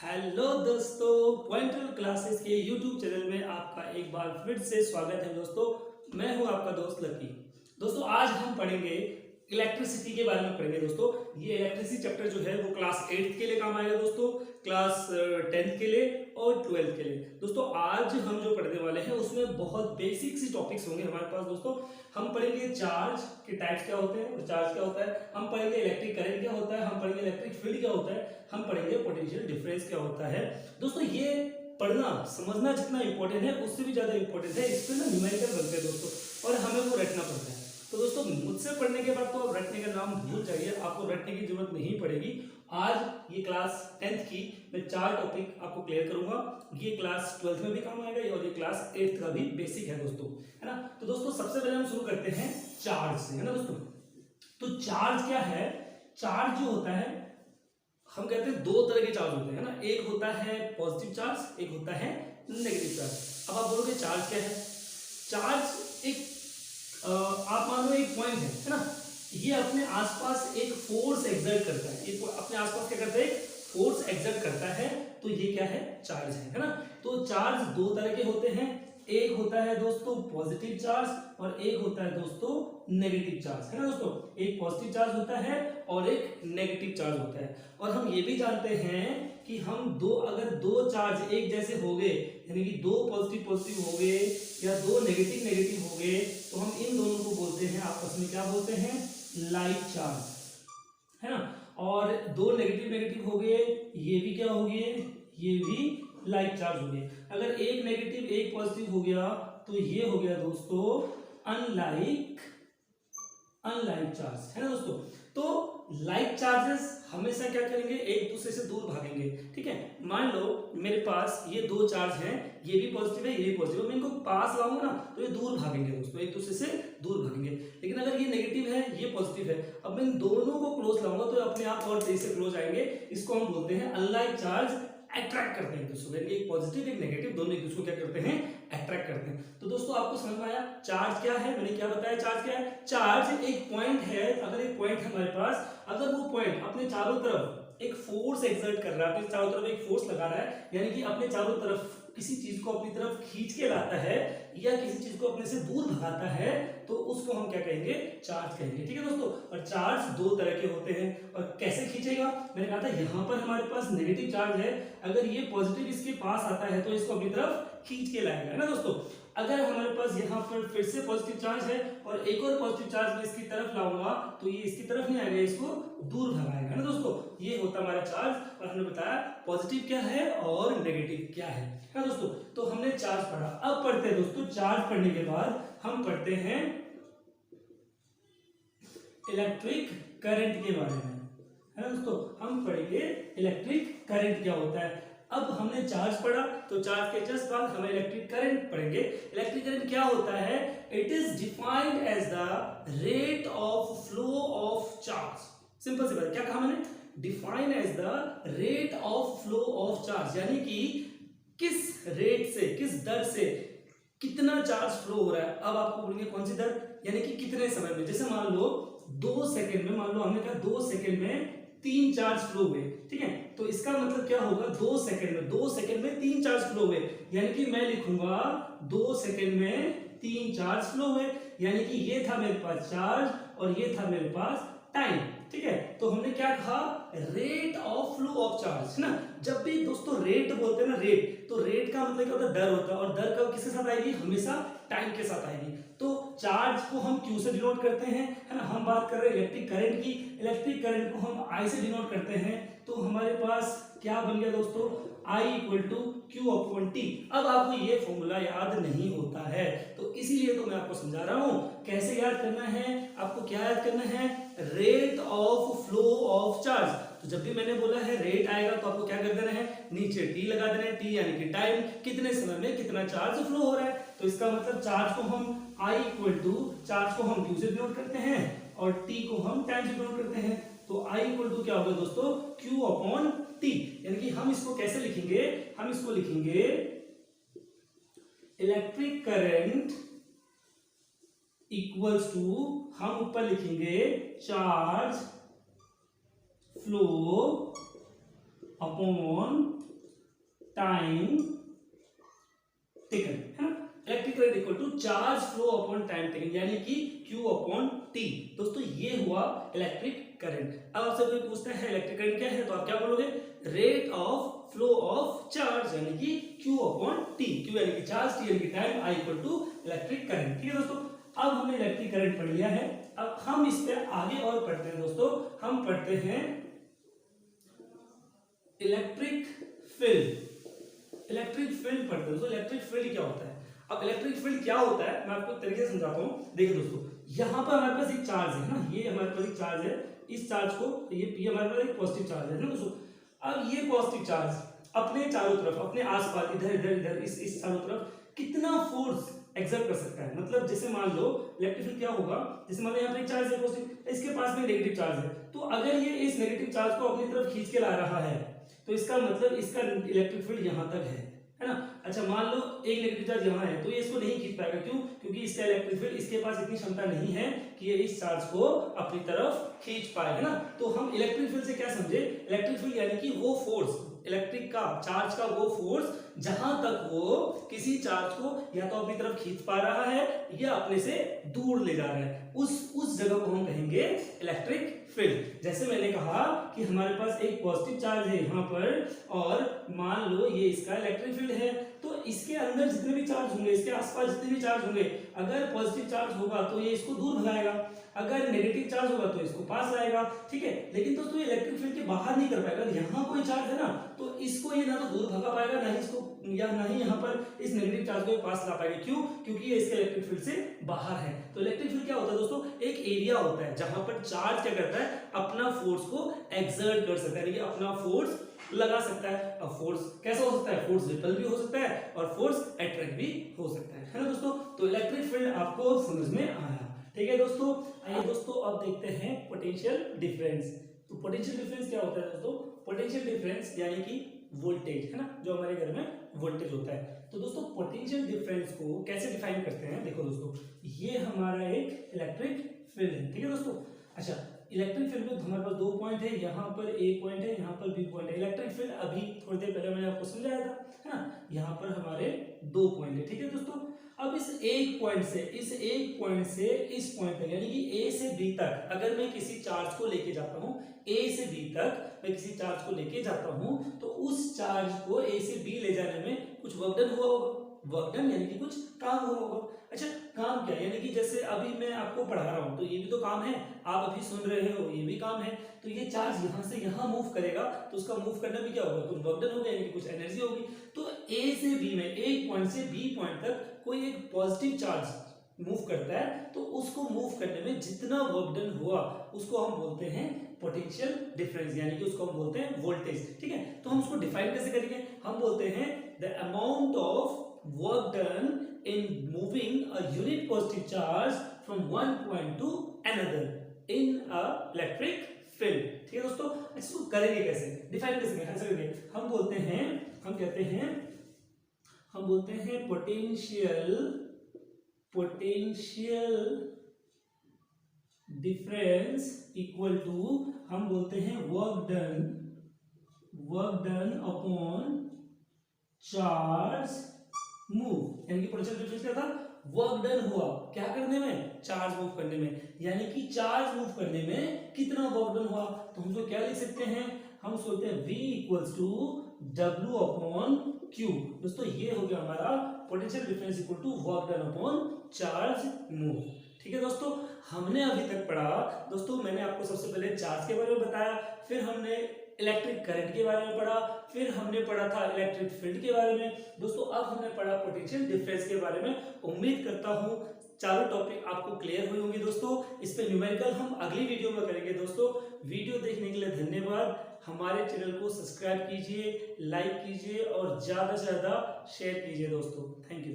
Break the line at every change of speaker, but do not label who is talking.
Hello दोस्तों, pointer classes के YouTube channel में आपका एक बार फिर से स्वागत है। दोस्तों मैं हूं आपका दोस्त लकी। दोस्तों आज हम पढ़ेंगे इलेक्ट्रिसिटी के बारे में पढ़ेंगे। दोस्तों ये इलेक्ट्रिसिटी चैप्टर जो है वो क्लास 8th के लिए काम आएगा दोस्तों, क्लास 10th के लिए और 12th के लिए। दोस्तों आज हम जो पढ़ने वाले हैं उसमें बहुत बेसिक सी टॉपिक्स होंगे हमारे पास। दोस्तों हम पढ़ेंगे चार्ज के टाइप्स क्या होते हैं और चार्ज क्या होता है, हम पढ़ेंगे इलेक्ट्रिक करंट क्या होता है, हम पढ़ेंगे इलेक्ट्रिक फील्ड क्या होता है, हम पढ़ेंगे पोटेंशियल डिफरेंस क्या होता है। दोस्तों ये पढ़ना समझना जितना इंपॉर्टेंट है उससे भी ज्यादा इंपॉर्टेंट है इस पे ना न्यूमेरिकल बनते हैं दोस्तों, और हमें वो रटना पड़ता है। तो दोस्तों मुझसे पढ़ने के बाद तो आप रटने का नाम भूल जाइए, आपको रटने की जरूरत नहीं पड़ेगी। आज ये क्लास 10th की मैं 4 टॉपिक आपको क्लियर करूंगा। ये क्लास 12th में भी काम आएगा और ये क्लास 8th का भी बेसिक है दोस्तों, है ना। तो दोस्तों सबसे पहले हम शुरू करते हैं चार्ज से, है ना दोस्तों। तो चार्ज क्या है? चार्ज जो होता है हम कहते हैं दो तरह के चार्ज होते हैं ना, एक होता है पॉजिटिव चार्ज, एक होता है नेगेटिव चार्ज। अब आप बोलोगे चार्ज क्या है? चार्ज एक आप मान लो एक पॉइंट है ना, ये अपने आसपास एक फोर्स एक्सर्ट करता है, ये अपने आसपास क्या करता है, एक फोर्स एक्सर्ट करता है, तो ये क्या है? चार्ज है ना। तो चार्ज दो तरह के होते हैं, एक होता है दोस्तों पॉजिटिव चार्ज और एक होता है दोस्तों नेगेटिव चार्ज, है ना दोस्तों। एक पॉजिटिव चार्ज होता है और एक नेगेटिव चार्ज होता है। और हम ये भी जानते हैं कि हम अगर दो चार्ज एक जैसे हो गए, यानी कि दो पॉजिटिव पॉजिटिव हो गए या दो नेगेटिव नेगेटिव हो गए, तो हम इन दोनों को बोलते हैं आपस में क्या बोलते हैं? लाइक चार्ज, है ना। और दो नेगेटिव नेगेटिव हो गए, ये भी क्या हो गए? ये भी लाइक चार्ज हो गए। अगर एक नेगेटिव एक पॉजिटिव हो गया तो ये हो गया दोस्तों अनलाइक चार्ज, है ना दोस्तों। तो लाइक चार्जेस हमेशा क्या करेंगे? एक दूसरे से दूर भागेंगे, ठीक है। मान लो मेरे पास ये दो चार्ज हैं, ये भी पॉजिटिव है ये भी पॉजिटिव है, मैं इनको पास लाऊंगा ना तो ये दूर भागेंगे दोस्तों, एक दूसरे से दूर भागेंगे। लेकिन अगर ये नेगेटिव है ये पॉजिटिव है, अब मैं इन दोनों को क्लोज लाऊंगा तो अपने आप और तेजी से क्लोज आएंगे। इसको हम बोलते हैं अनलाइक चार्ज अट्रैक्ट करते हैं एक दूसरे को, एक पॉजिटिव एक नेगेटिव दोनों एक दूसरे को क्या करते हैं? अट्रैक्ट करते हैं। तो दोस्तों आपको समझ में आया चार्ज क्या है? मैंने क्या बताया चार्ज क्या है? चार्ज एक पॉइंट है, अगर एक पॉइंट है हमारे पास, अगर वो पॉइंट अपने चारों तरफ एक फोर्स एक्सर्ट कर रहा है, अपने चारों तरफ एक फोर्स लगा रहा है, यानी कि अपने चारों तरफ किसी चीज को अपनी तरफ खींच के लाता है या किसी चीज को अपने से दूर भगाता है, तो उसको हम क्या कहेंगे? चार्ज कहेंगे, ठीक है दोस्तों। और चार्ज दो तरह के होते हैं। और कैसे खींचेगा? मैंने कहा था यहां पर हमारे पास नेगेटिव चार्ज है, अगर ये पॉजिटिव इसके पास आता है तो इसको अपनी तरफ खींच के लाएगा, है ना दोस्तों। अगर हमारे पास यहाँ पर फिर से पॉजिटिव चार्ज है और एक और पॉजिटिव चार्ज मैं इसकी तरफ लाऊंगा तो ये इसकी तरफ नहीं आएगा, इसको दूर भगाएगा, है ना दोस्तों। ये होता हमारा चार्ज। और हमने बताया पॉजिटिव क्या है और नेगेटिव क्या है ना दोस्तों। तो हमने चार्ज पढ़ा। अब पढ़ते हैं दोस्तों, चार्ज पढ़ने के बाद हम पढ़ते हैं इलेक्ट्रिक करंट के बारे में, है ना दोस्तों। हम पढ़ेंगे इलेक्ट्रिक करंट क्या होता है। अब हमने चार्ज पढ़ा तो चार्ज के जस्ट बाद हमें इलेक्ट्रिक करंट पढ़ेंगे। इलेक्ट्रिक करंट क्या होता है? It is defined as the rate of flow of charge. Simple सी बात, क्या कहा मैंने? Defined as the rate of flow of charge, यानी कि किस रेट से, किस दर से कितना चार्ज फ्लो हो रहा है। अब आपको बोलेंगे कौन सी दर, यानी कि कितने समय में। जैसे मान लो 2 सेकंड में, मान लो हमने कहा 2 सेकंड में 3 चार्ज फ्लो हुए, ठीक है। तो इसका मतलब क्या होगा? 2 सेकंड में 3 चार्ज फ्लो हुए, यानी कि मैं लिखूंगा 2 सेकंड में 3 चार्ज फ्लो हुए, यानी कि ये था मेरे पास चार्ज और ये था मेरे पास टाइम, ठीक है। तो हमने क्या कहा? Rate of flow of charge, है ना। जब भी दोस्तों रेट बोलते हैं ना, रेट, तो रेट का मतलब क्या होता है? दर होता है। और दर कब किसके साथ आएगी? हमेशा टाइम के साथ आएगी। तो चार्ज को हम Q से डिनोट करते हैं, है ना। हम बात कर रहे हैं इलेक्ट्रिक करंट की, इलेक्ट्रिक करंट को हम I से डिनोट करते हैं। तो हमारे पास क्या बन गया दोस्तों? I = Q/T। अब आपको ये फॉर्मूला याद नहीं होता है, तो इसीलिए तो मैं आपको समझा रहा हूं कैसे याद करना है। आपको क्या याद करना है? Rate of flow of charge. तो जब भी मैंने बोला है रेट आएगा तो आपको क्या कर देना है? नीचे T लगा देना है। T यानी कि टाइम, कितने समय में कितना चार्ज फ्लो हो रहा है। तो इसका मतलब चार्ज को हम चार्ज को हम Q से डिनोट करते हैं और T को हम टाइम से डिनोट करते हैं। तो I = क्या होगा दोस्तों? Q/T। यानी कि हम इसको कैसे लिखेंगे? हम इसको लिखेंगे इलेक्ट्रिक करंट इक्वल्स टू, हम ऊपर लिखेंगे charge flow upon time taken, है ना। Electric current equal to charge flow upon time taken, यानी कि Q अपॉन T। दोस्तों ये हुआ इलेक्ट्रिक करंट। अब आपसे कोई पूछता है इलेक्ट्रिक करंट क्या है, तो आप क्या बोलोगे, rate of flow of charge, यानी कि Q अपॉन T। Q यानी कि चार्ज, T यानी कि time, I equal to electric current. ठीक है दोस्तों, अब हमने इलेक्ट्रिक करंट पढ़ लिया है। अब हम इस पे आगे और पढ़ते हैं दोस्तों। हम पढ़ते हैं इलेक्ट्रिक फील्ड। इलेक्ट्रिक फील्ड पढ़ते हैं दोस्तों। इलेक्ट्रिक फील्ड क्या होता है? अब इलेक्ट्रिक फील्ड क्या होता है मैं आपको एक तरीके से समझाता हूं। देखिए दोस्तों, यहाँ पर हमारे पास एक चार्ज है ना, ये हमारे पास एक चार्ज है। इस चार्ज को, ये हमारे पास एक पॉजिटिव चार्ज है ना दोस्तों। अब ये पॉजिटिव चार्ज अपने चारों तरफ, अपने आसपास, इधर इधर इधर, इस चारों तरफ कितना फोर्स एक्सर्ट कर सकता है। मतलब जैसे मान लो इलेक्ट्रिक फील्ड क्या होगा, जैसे मान लो यहाँ पे एक चार्ज है पॉजिटिव, इसके पास में नेगेटिव चार्ज है, तो अगर ये इस नेगेटिव चार्ज को अपनी तरफ खींच के ला रहा है, तो इसका मतलब इसका इलेक्ट्रिक फील्ड यहाँ तक है ना। अच्छा मान लो एक नेगेटिव चार्ज यहाँ है, तो ये इसको नहीं खींच पाएगा। क्यों? क्योंकि इसका इलेक्ट्रिक फील्ड, इसके पास इतनी क्षमता नहीं है कि ये इस चार्ज को अपनी तरफ खींच पाए, है ना। तो हम इलेक्ट्रिक फील्ड से क्या समझे, इलेक्ट्रिक फील्ड यानी कि वो फोर्स, इलेक्ट्रिक का, चार्ज का वो फोर्स जहां तक वो किसी चार्ज को या तो अपनी तरफ खींच पा रहा है या अपने से दूर ले जा रहा है, उस जगह को हम कहेंगे इलेक्ट्रिक फील्ड। जैसे मैंने कहा कि हमारे पास एक पॉजिटिव चार्ज है यहाँ पर, और मान लो ये इसका इलेक्ट्रिक फील्ड है, तो इसके अंदर जितने भी चार्ज होंगे, इसके आसपास जितने भी चार्ज होंगे, अगर पॉजिटिव चार्ज होगा तो ये इसको दूर भगाएगा, अगर नेगेटिव चार्ज होगा तो इसको पास लाएगा। ठीक है, लेकिन दोस्तों ये इलेक्ट्रिक फील्ड के बाहर नहीं कर पाएगा। अगर यहाँ कोई चार्ज है ना, तो इसको ये ना तो दूर भगा पाएगा, ना ही इसको, या ना ही यहाँ पर इस नेगेटिव चार्ज को पास ला पाएगा। क्यों? क्योंकि ये इसके इलेक्ट्रिक फील्ड से बाहर है। तो इलेक्ट्रिक फील्ड क्या होता है दोस्तों, एक एरिया होता है जहां पर चार्ज क्या करता है, अपना फोर्स को एक्सर्ट कर सकता है, यानी कि अपना फोर्स लगा सकता है। अब फोर्स कैसा हो सकता है, फोर्स रिपल भी हो सकता है और फोर्स अट्रैक्ट भी हो सकता है ना दोस्तों। तो इलेक्ट्रिक फील्ड आपको समझ में आया। ठीक है दोस्तों, आइए दोस्तों अब देखते हैं पोटेंशियल डिफरेंस। तो पोटेंशियल डिफरेंस क्या होता है दोस्तों, पोटेंशियल डिफरेंस यानी कि वोल्टेज, है ना, जो हमारे घर में वोल्टेज होता है। तो दोस्तों पोटेंशियल डिफरेंस को कैसे डिफाइन करते हैं, देखो दोस्तों, ये हमारा एक इलेक्ट्रिक फील्ड है। ठीक है दोस्तों, अच्छा इलेक्ट्रिक फील्ड में हमारे पास दो पॉइंट है, यहाँ पर ए पॉइंट है, यहाँ पर बी पॉइंट है। इलेक्ट्रिक फील्ड अभी थोड़ी देर पहले मैंने आपको समझाया था, है ना, यहाँ पर हमारे दो पॉइंट है। ठीक है दोस्तों, अब इस एक पॉइंट से इस पॉइंट तक, यानी कि ए से बी तक, अगर मैं किसी चार्ज को लेके जाता हूँ, ए से बी तक मैं किसी चार्ज को लेके जाता हूँ, तो उस चार्ज को ए से बी ले जाने में कुछ वर्क डन हुआ होगा। वर्क डन यानी कि कुछ काम हुआ होगा। अच्छा काम क्या, यानी कि जैसे अभी मैं आपको पढ़ा रहा हूँ, तो ये भी तो काम है, आप अभी सुन रहे हो, ये भी काम है। तो ये चार्ज यहाँ से यहाँ मूव करेगा, तो उसका मूव करने में क्या होगा, कुछ वर्क डन होगा, यानी कि कुछ एनर्जी होगी। तो ए से बी में, एक पॉइंट से बी पॉइंट तक कोई एक पॉजिटिव चार्ज मूव करता है, तो उसको मूव करने में जितना वर्क डन हुआ उसको हम बोलते हैं पोटेंशियल डिफरेंस, यानी कि उसको हम बोलते हैं वोल्टेज। ठीक है, तो हम उसको डिफाइन कैसे करेंगे, हम बोलते हैं the amount of work done in moving a unit positive charge from one point to another in a electric field। ठीक है दोस्तों, इसको करेंगे कैसे, डिफाइन कैसे करेंगे, हम बोलते हैं, हम कहते हैं, हम बोलते हैं पोटेंशियल डिफरेंस इक्वल टू, हम बोलते हैं work done upon charge move, यानी कि पोटेंशियल डिफरेंस क्या था, वर्क डन हुआ क्या करने में, चार्ज मूव करने में, यानी कि चार्ज मूव करने में कितना वर्क डन हुआ। तो हम तो क्या लिख सकते हैं, हम सोचते हैं V equals to W upon Q। दोस्तों ये हो गया हमारा potential difference equal to work done upon charge move. ठीक है दोस्तों, हमने अभी तक पढ़ा दोस्तों, मैंने आपको सबसे पहले चार्ज के बारे में बताया, फिर हमने इलेक्ट्रिक करंट के बारे में पढ़ा, फिर हमने पढ़ा था इलेक्ट्रिक फील्ड के बारे में। दोस्तों अब हमने पढ़ा पोटेंशियल डिफरेंस के बारे में। उम्मीद करता हूं चारों टॉपिक आपको क्लियर हुई होंगी दोस्तों। इस पे न्यूमेरिकल हम अगली वीडियो में करेंगे दोस्तों। वीडियो देखने के लिए धन्यवाद। हमारे चैनल को सब्सक्राइब कीजिए, लाइक कीजिए और ज्यादा से ज्यादा शेयर कीजिए दोस्तों। Thank you.